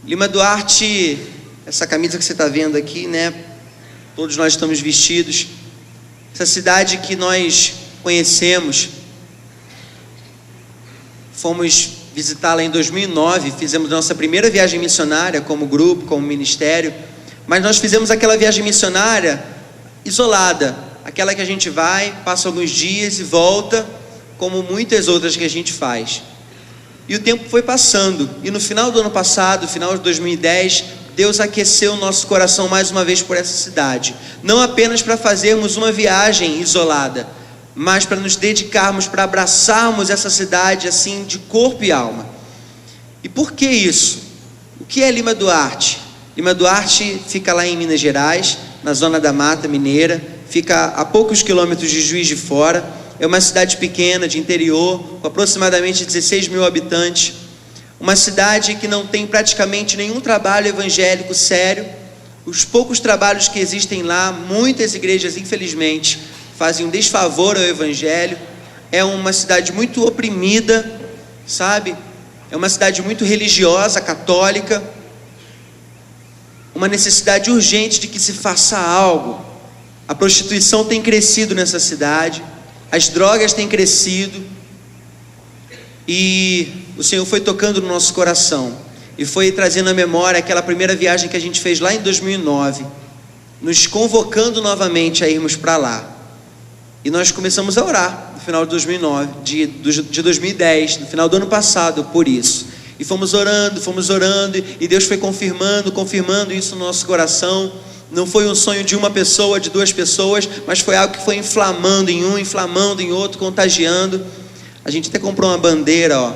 Lima Duarte, essa camisa que você está vendo aqui, né? Todos nós estamos vestidos. Essa cidade que nós conhecemos, fomos visitá-la em 2009, fizemos nossa primeira viagem missionária como grupo, como ministério, mas nós fizemos aquela viagem missionária isolada, aquela que a gente vai, passa alguns dias e volta, como muitas outras que a gente faz. E o tempo foi passando, e no final do ano passado, final de 2010, Deus aqueceu o nosso coração mais uma vez por essa cidade, não apenas para fazermos uma viagem isolada, mas para nos dedicarmos, para abraçarmos essa cidade assim de corpo e alma. E por que isso? O que é Lima Duarte? Lima Duarte fica lá em Minas Gerais, na zona da Mata Mineira, fica a poucos quilômetros de Juiz de Fora, é uma cidade pequena, de interior, com aproximadamente 16 mil habitantes, uma cidade que não tem praticamente nenhum trabalho evangélico sério. Os poucos trabalhos que existem lá, muitas igrejas, infelizmente, fazem um desfavor ao evangelho. É uma cidade muito oprimida, sabe? É uma cidade muito religiosa, católica. Uma necessidade urgente de que se faça algo. A prostituição tem crescido nessa cidade, as drogas têm crescido, e o Senhor foi tocando no nosso coração, e foi trazendo à memória aquela primeira viagem que a gente fez lá em 2009, nos convocando novamente a irmos para lá. E nós começamos a orar no final de 2009, de 2010, no final do ano passado, por isso. E fomos orando, e Deus foi confirmando isso no nosso coração. Não foi um sonho de uma pessoa, de duas pessoas, mas foi algo que foi inflamando em um, inflamando em outro, contagiando. A gente até comprou uma bandeira, ó.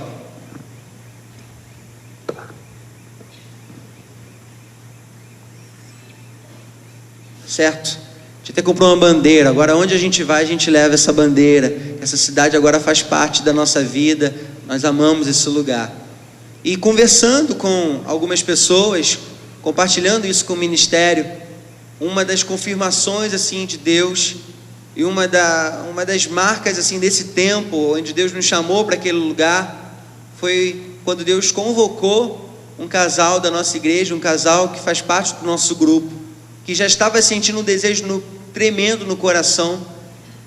Certo? A gente até comprou uma bandeira. Agora onde a gente vai, a gente leva essa bandeira. Essa cidade agora faz parte da nossa vida. Nós amamos esse lugar. E conversando com algumas pessoas, compartilhando isso com o ministério, uma das confirmações assim de Deus, e uma das marcas assim desse tempo onde Deus nos chamou para aquele lugar, foi quando Deus convocou um casal da nossa igreja, um casal que faz parte do nosso grupo, que já estava sentindo um desejo tremendo no coração,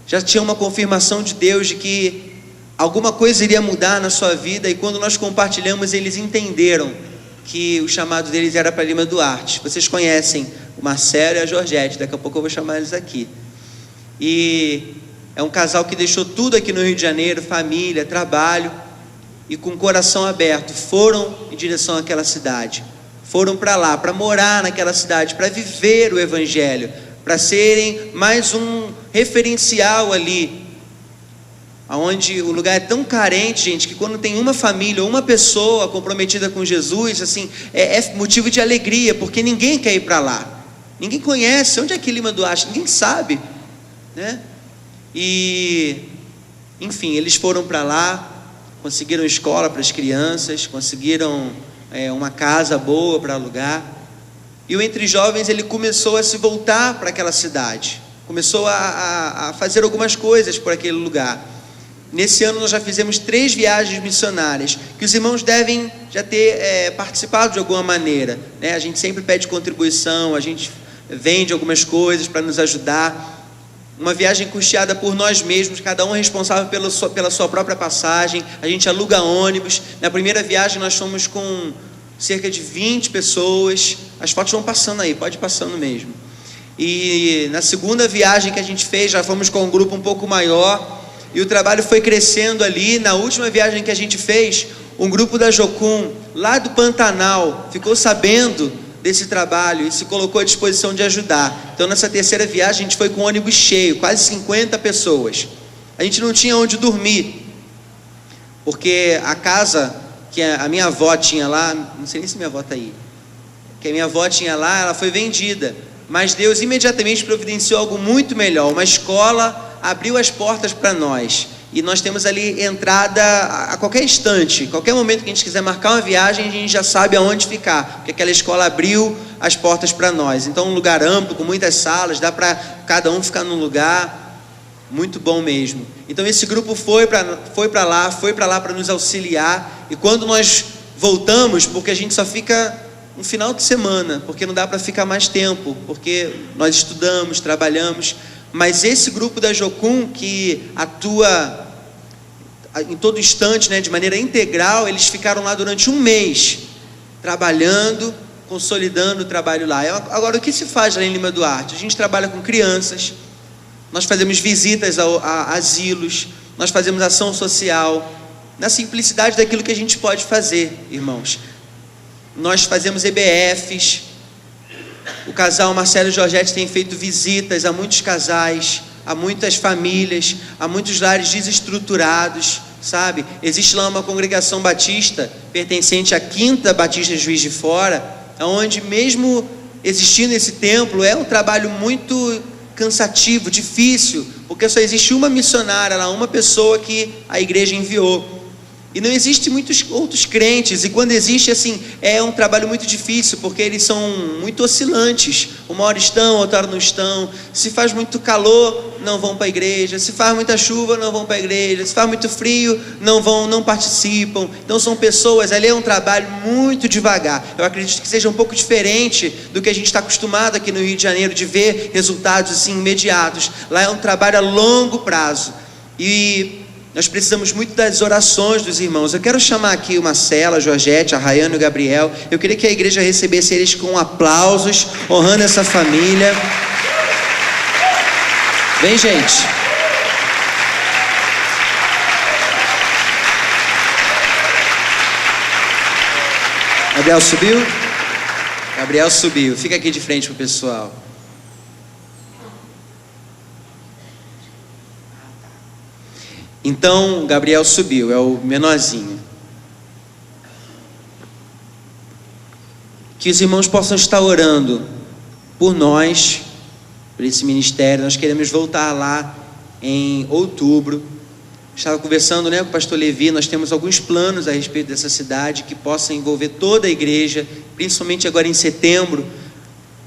já tinha uma confirmação de Deus de que alguma coisa iria mudar na sua vida. E quando nós compartilhamos, eles entenderam que o chamado deles era para Lima Duarte. Vocês conhecem o Marcelo e a Georgette, daqui a pouco eu vou chamar eles aqui. E é um casal que deixou tudo aqui no Rio de Janeiro, família, trabalho, e com o coração aberto, foram em direção àquela cidade. Foram para lá, para morar naquela cidade, para viver o evangelho, para serem mais um referencial ali, onde o lugar é tão carente, gente, que quando tem uma família ou uma pessoa comprometida com Jesus, assim, é motivo de alegria, porque ninguém quer ir para lá, ninguém conhece. Onde é que Lima Duarte? Ninguém sabe, né? E enfim, eles foram para lá, conseguiram escola para as crianças, conseguiram uma casa boa para alugar. E o Entre Jovens, ele começou a se voltar para aquela cidade, começou a fazer algumas coisas por aquele lugar. Nesse ano nós já fizemos 3 viagens missionárias, que os irmãos devem já ter participado de alguma maneira, né? A gente sempre pede contribuição, a gente vende algumas coisas para nos ajudar. Uma viagem custeada por nós mesmos, cada um responsável pela sua própria passagem. A gente aluga ônibus. Na primeira viagem nós fomos com cerca de 20 pessoas. As fotos vão passando aí, pode ir passando mesmo. E na segunda viagem que a gente fez, já fomos com um grupo um pouco maior, e o trabalho foi crescendo ali. Na última viagem que a gente fez, um grupo da Jocum, lá do Pantanal, ficou sabendo desse trabalho e se colocou à disposição de ajudar. Então nessa terceira viagem a gente foi com um ônibus cheio, quase 50 pessoas. A gente não tinha onde dormir, porque a casa que a minha avó tinha lá, não sei nem se minha avó está aí, que a minha avó tinha lá, ela foi vendida. Mas Deus imediatamente providenciou algo muito melhor. Uma escola abriu as portas para nós, e nós temos ali entrada a qualquer instante, qualquer momento que a gente quiser marcar uma viagem, a gente já sabe aonde ficar, porque aquela escola abriu as portas para nós. Então um lugar amplo, com muitas salas, dá para cada um ficar num lugar, muito bom mesmo. Então esse grupo foi para lá para nos auxiliar. E quando nós voltamos, porque a gente só fica um final de semana, porque não dá para ficar mais tempo, porque nós estudamos, trabalhamos, mas esse grupo da Jocum, que atua em todo instante, né, de maneira integral, eles ficaram lá durante um mês, trabalhando, consolidando o trabalho lá. Agora, o que se faz lá em Lima Duarte? A gente trabalha com crianças, nós fazemos visitas a asilos, nós fazemos ação social, na simplicidade daquilo que a gente pode fazer, irmãos. Nós fazemos EBFs, o casal Marcelo e Georgette tem feito visitas a muitos casais, a muitas famílias, a muitos lares desestruturados, sabe? Existe lá uma congregação batista, pertencente à 5ª Batista Juiz de Fora, onde mesmo existindo esse templo, é um trabalho muito cansativo, difícil, porque só existe uma missionária lá, uma pessoa que a igreja enviou. E não existe muitos outros crentes, e quando existe, assim, é um trabalho muito difícil, porque eles são muito oscilantes, uma hora estão, outra hora não estão, se faz muito calor, não vão para a igreja, se faz muita chuva, não vão para a igreja, se faz muito frio, não vão, não participam. Então são pessoas, ali é um trabalho muito devagar. Eu acredito que seja um pouco diferente do que a gente está acostumado aqui no Rio de Janeiro, de ver resultados assim imediatos. Lá é um trabalho a longo prazo, e nós precisamos muito das orações dos irmãos. Eu quero chamar aqui o Marcelo, a Georgette, a Rayane e o Gabriel. Eu queria que a igreja recebesse eles com aplausos, honrando essa família. Vem, gente. Gabriel subiu? Gabriel subiu. Fica aqui de frente pro pessoal. Então, Gabriel subiu, é o menorzinho. Que os irmãos possam estar orando por nós, por esse ministério. Nós queremos voltar lá em outubro. Estava conversando, né, com o pastor Levi. Nós temos alguns planos a respeito dessa cidade que possam envolver toda a igreja, principalmente agora em setembro.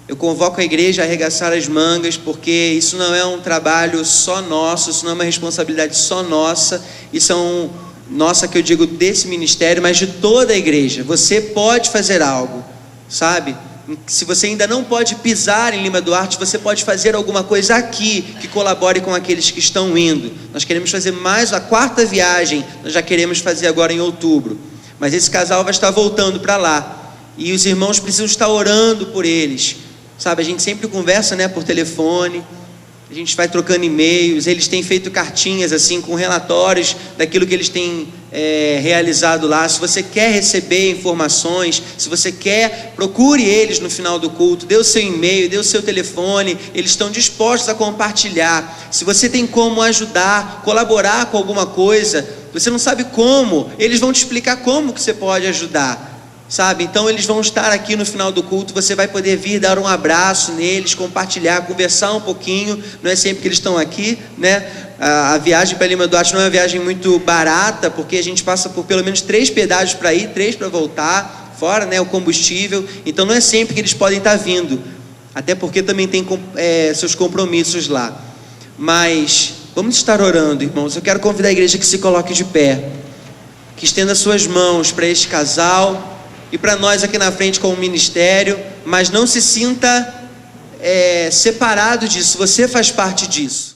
Eu convoco a igreja a arregaçar as mangas, porque isso não é um trabalho só nosso, isso não é uma responsabilidade só nossa, isso é nossa, que eu digo, desse ministério, mas de toda a igreja. Você pode fazer algo, sabe? Se você ainda não pode pisar em Lima Duarte, você pode fazer alguma coisa aqui que colabore com aqueles que estão indo. Nós queremos fazer mais a 4ª viagem, nós já queremos fazer agora em outubro, mas esse casal vai estar voltando para lá, e os irmãos precisam estar orando por eles. Sabe, a gente sempre conversa, né, por telefone, a gente vai trocando e-mails, eles têm feito cartinhas assim, com relatórios daquilo que eles têm realizado lá. Se você quer receber informações, se você quer, procure eles no final do culto, dê o seu e-mail, dê o seu telefone, eles estão dispostos a compartilhar. Se você tem como ajudar, colaborar com alguma coisa, você não sabe como, eles vão te explicar como que você pode ajudar. Sabe, então eles vão estar aqui no final do culto, você vai poder vir dar um abraço neles, compartilhar, conversar um pouquinho. Não é sempre que eles estão aqui, né? A viagem para Lima Duarte não é uma viagem muito barata, porque a gente passa por pelo menos 3 pedágios para ir, 3 para voltar, fora, né, o combustível. Então não é sempre que eles podem estar vindo, até porque também tem seus compromissos lá. Mas vamos estar orando, irmãos. Eu quero convidar a igreja que se coloque de pé, que estenda suas mãos para este casal e para nós aqui na frente com o ministério, mas não se sinta separado disso, você faz parte disso.